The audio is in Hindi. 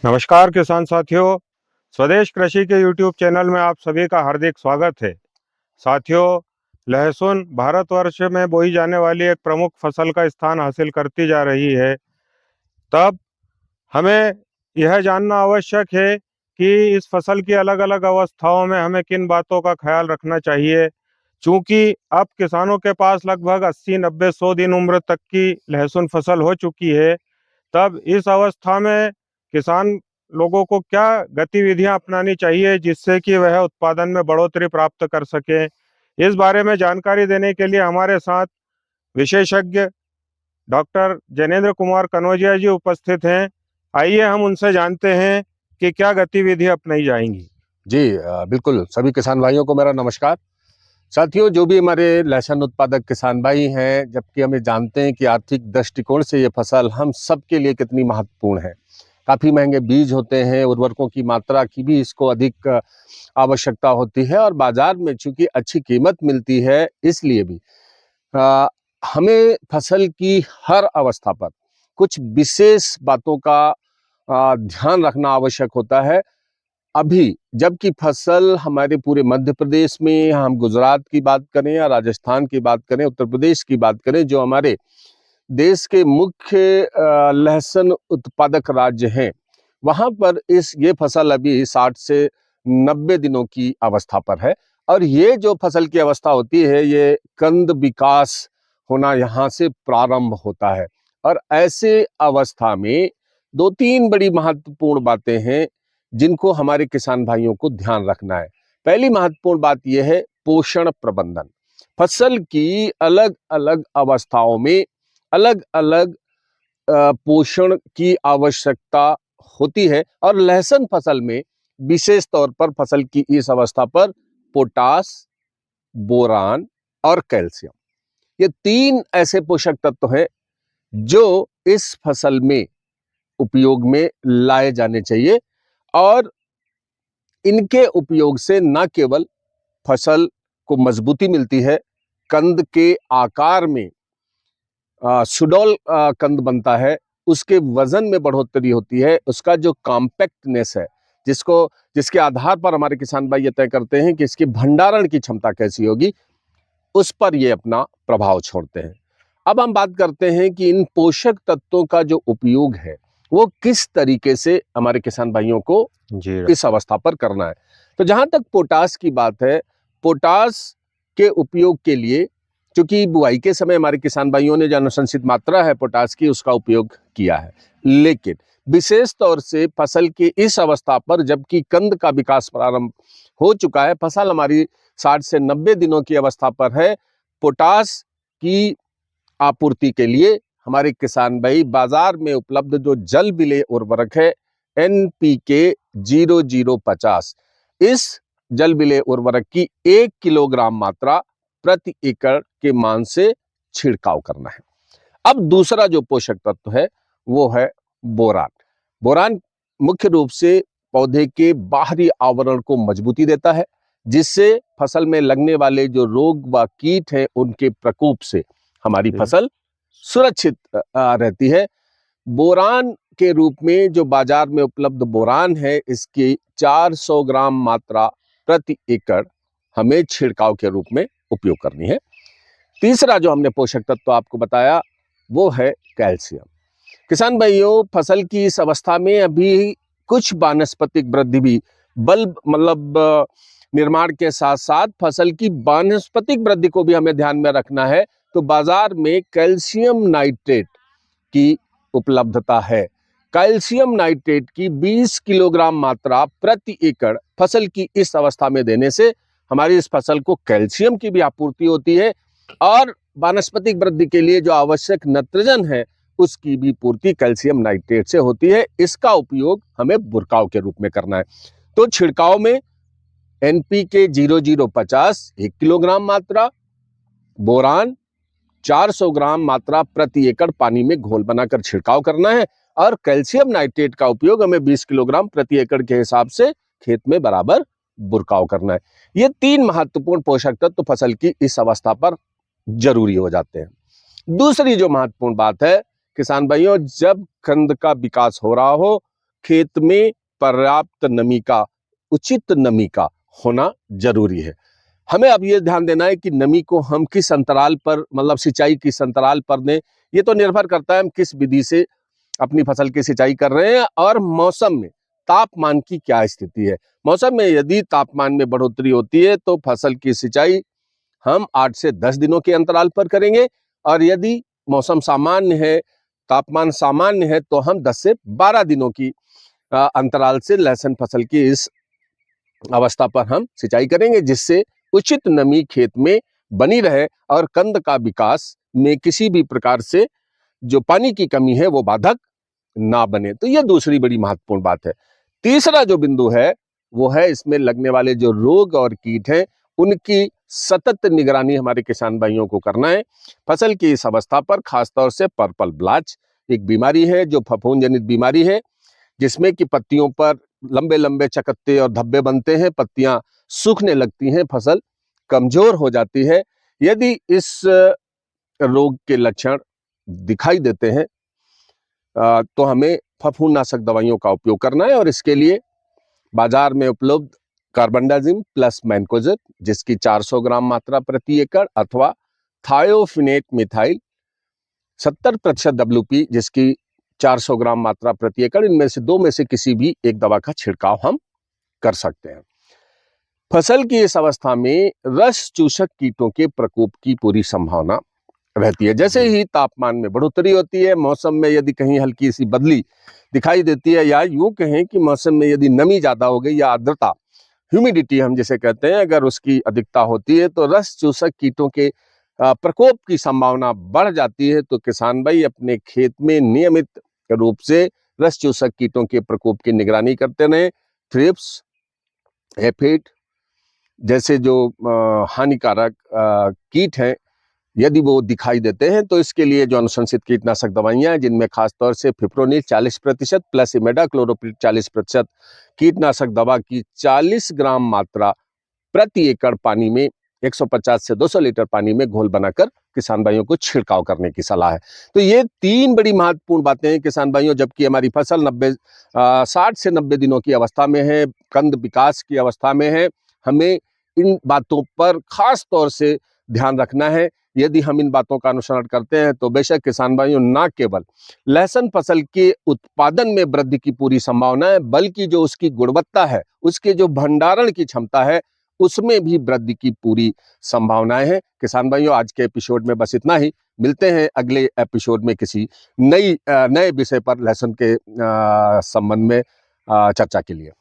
नमस्कार किसान साथियों। स्वदेश कृषि के यूट्यूब चैनल में आप सभी का हार्दिक स्वागत है। साथियों, लहसुन भारतवर्ष में बोई जाने वाली एक प्रमुख फसल का स्थान हासिल करती जा रही है। तब हमें यह जानना आवश्यक है कि इस फसल की अलग-अलग अवस्थाओं में हमें किन बातों का ख्याल रखना चाहिए। चूँकि अब किसानों के पास लगभग 80, 90, 100 दिन उम्र तक की लहसुन फसल हो चुकी है। तब इस अवस्था में किसान लोगों को क्या गतिविधियां अपनानी चाहिए जिससे कि वह उत्पादन में बढ़ोतरी प्राप्त कर सकें। इस बारे में जानकारी देने के लिए हमारे साथ विशेषज्ञ डॉक्टर जैनेंद्र कुमार कनौजिया जी उपस्थित हैं। आइए हम उनसे जानते हैं कि क्या गतिविधि अपनाई जाएंगी। जी बिल्कुल सभी किसान भाइयों को मेरा नमस्कार। साथियों, जो भी हमारे लहसुन उत्पादक किसान भाई हैं, जबकि हमें जानते हैं कि आर्थिक दृष्टिकोण से ये फसल हम सबके लिए कितनी महत्वपूर्ण है। काफ़ी महंगे बीज होते हैं, उर्वरकों की मात्रा की भी इसको अधिक आवश्यकता होती है और बाजार में चूंकि अच्छी कीमत मिलती है, इसलिए भी अ, हमें फसल की हर अवस्था पर कुछ विशेष बातों का ध्यान रखना आवश्यक होता है। अभी जबकि फसल हमारे पूरे मध्य प्रदेश में, हम गुजरात की बात करें या राजस्थान की बात करें, उत्तर प्रदेश की बात करें, जो हमारे देश के मुख्य लहसुन उत्पादक राज्य हैं, वहां पर ये फसल अभी 60 से 90 दिनों की अवस्था पर है। और ये जो फसल की अवस्था होती है, ये कंद विकास होना यहाँ से प्रारंभ होता है। और ऐसे अवस्था में दो तीन बड़ी महत्वपूर्ण बातें हैं जिनको हमारे किसान भाइयों को ध्यान रखना है। पहली महत्वपूर्ण बात यह है पोषण प्रबंधन। फसल की अलग अलग अवस्थाओं में अलग अलग पोषण की आवश्यकता होती है और लहसुन फसल में विशेष तौर पर फसल की इस अवस्था पर पोटास, बोरान और कैल्शियम, ये तीन ऐसे पोषक तत्व हैं जो इस फसल में उपयोग में लाए जाने चाहिए। और इनके उपयोग से न केवल फसल को मजबूती मिलती है, कंद के आकार में सुडौल कंद बनता है, उसके वजन में बढ़ोतरी होती है, उसका जो कॉम्पैक्टनेस है, जिसके आधार पर हमारे किसान भाई ये तय करते हैं कि इसकी भंडारण की क्षमता कैसी होगी, उस पर ये अपना प्रभाव छोड़ते हैं। अब हम बात करते हैं कि इन पोषक तत्वों का जो उपयोग है वो किस तरीके से हमारे किसान भाइयों को इस अवस्था पर करना है। तो जहां तक पोटास की बात है, पोटास के उपयोग के लिए, क्योंकि बुआई के समय हमारे किसान भाइयों ने जो अनुशंसित मात्रा है पोटास की, उसका उपयोग किया है, लेकिन विशेष तौर से फसल की इस अवस्था पर, जबकि कंद का विकास प्रारंभ हो चुका है, फसल हमारी 60 से 90 दिनों की अवस्था पर है, पोटास की आपूर्ति के लिए हमारे किसान भाई बाजार में उपलब्ध जो जल विलेय उर्वरक है NPK 0050, इस जल विलेय उर्वरक की 1 किलोग्राम मात्रा प्रति एकड़ के मान से छिड़काव करना है। अब दूसरा जो पोषक तत्व है वो है बोरान। बोरान मुख्य रूप से पौधे के बाहरी आवरण को मजबूती देता है, जिससे फसल में लगने वाले जो रोग व कीट हैं उनके प्रकोप से हमारी फसल सुरक्षित रहती है। बोरान के रूप में जो बाजार में उपलब्ध बोरान है, इसकी 400 ग्राम मात्रा प्रति एकड़ हमें छिड़काव के रूप में उपयोग करनी है। तीसरा जो हमने पोषक तत्व आपको बताया वो है कैल्शियम। किसान भाइयों, फसल की इस अवस्था में अभी कुछ वानस्पतिक वृद्धि भी, बल्ब मतलब निर्माण के साथ साथ फसल की वानस्पतिक वृद्धि को भी हमें ध्यान में रखना है। तो बाजार में कैल्शियम नाइट्रेट की उपलब्धता है। कैल्शियम नाइट्रेट की 20 किलोग्राम मात्रा प्रति एकड़ फसल की इस अवस्था में देने से हमारी इस फसल को कैल्शियम की भी आपूर्ति होती है और वानस्पतिक वृद्धि के लिए जो आवश्यक नाइट्रोजन है उसकी भी पूर्ति कैल्शियम नाइट्रेट से होती है। इसका उपयोग हमें बुरकाव के रूप में करना है। तो छिड़काव में NPK 0050 1 किलोग्राम मात्रा, बोरान 400 ग्राम मात्रा प्रति एकड़ पानी में घोल बनाकर छिड़काव करना है और कैल्शियम नाइट्रेट का उपयोग हमें 20 किलोग्राम प्रति एकड़ के हिसाब से खेत में बराबर बुरकाव करना है। ये तीन महत्वपूर्ण पोषक तत्व फसल की इस अवस्था पर जरूरी हो जाते हैं। दूसरी जो महत्वपूर्ण बात है किसान भाइयों, जब कंद का विकास हो रहा हो, खेत में पर्याप्त नमी का, उचित नमी का होना जरूरी है। हमें अब ये ध्यान देना है कि नमी को हम किस अंतराल पर, मतलब सिंचाई किस अंतराल पर दें, ये तो निर्भर करता है हम किस विधि से अपनी फसल की सिंचाई कर रहे हैं और मौसम में तापमान की क्या स्थिति है। मौसम में यदि तापमान में बढ़ोतरी होती है तो फसल की सिंचाई हम 8 से 10 दिनों के अंतराल पर करेंगे, और यदि मौसम सामान्य है, तापमान सामान्य है, तो हम 10 से 12 दिनों की अंतराल से लहसुन फसल की इस अवस्था पर हम सिंचाई करेंगे, जिससे उचित नमी खेत में बनी रहे और कंद का विकास में किसी भी प्रकार से जो पानी की कमी है वो बाधक ना बने। तो ये दूसरी बड़ी महत्वपूर्ण बात है। तीसरा जो बिंदु है वो है इसमें लगने वाले जो रोग और कीट हैं उनकी सतत निगरानी हमारे किसान भाइयों को करना है। फसल की इस अवस्था पर खासतौर से पर्पल ब्लाच एक बीमारी है जो फफूंद जनित बीमारी है, जिसमें कि पत्तियों पर लंबे लंबे चकत्ते और धब्बे बनते हैं, पत्तियां सूखने लगती हैं, फसल कमजोर हो जाती है। यदि इस रोग के लक्षण दिखाई देते हैं तो हमें फफूंदनाशक दवाइयों का उपयोग करना है, और इसके लिए बाजार में उपलब्ध कार्बेंडाजिम प्लस मैनकोजेब जिसकी 400 ग्राम मात्रा प्रति एकड़, अथवा थायोफिनेट मिथाइल 70% WP जिसकी 400 ग्राम मात्रा प्रति एकड़, इनमें से दो में से किसी भी एक दवा का छिड़काव हम कर सकते हैं। फसल की इस अवस्था में रस चूसक कीटों के प्रकोप की पूरी संभावना रहती है। जैसे ही तापमान में बढ़ोतरी होती है, मौसम में यदि कहीं हल्की सी बदली दिखाई देती है, या यूं कहें कि मौसम में यदि नमी ज्यादा हो गई या आर्द्रता, ह्यूमिडिटी हम जिसे कहते हैं, अगर उसकी अधिकता होती है तो रस चूसक कीटों के प्रकोप की संभावना बढ़ जाती है। तो किसान भाई अपने खेत में नियमित रूप से रस चूसक कीटों के प्रकोप की निगरानी करते रहें। थ्रिप्स, एफिड जैसे जो हानिकारक कीट हैं, यदि वो दिखाई देते हैं तो इसके लिए जो अनुशंसित कीटनाशक दवाइयां हैं, जिनमें खासतौर से फिप्रोनिल 40% प्लस इमेडाक्लोरोप्रिड 40% कीटनाशक दवा की 40 ग्राम मात्रा प्रति एकड़ पानी में 150 से 200 लीटर पानी में घोल बनाकर किसान भाइयों को छिड़काव करने की सलाह है। तो ये तीन बड़ी महत्वपूर्ण बातें हैं किसान भाइयों। जबकि हमारी फसल 60 से 90 दिनों की अवस्था में है, कंद विकास की अवस्था में है, हमें इन बातों पर खास तौर से ध्यान रखना है। यदि हम इन बातों का अनुसरण करते हैं तो बेशक किसान भाइयों न केवल लहसुन फसल के उत्पादन में वृद्धि की पूरी संभावना है, बल्कि जो उसकी गुणवत्ता है, उसके जो भंडारण की क्षमता है, उसमें भी वृद्धि की पूरी संभावनाएं हैं। किसान भाइयों, आज के एपिसोड में बस इतना ही। मिलते हैं अगले एपिसोड में किसी नए विषय पर लहसुन के संबंध में चर्चा के लिए।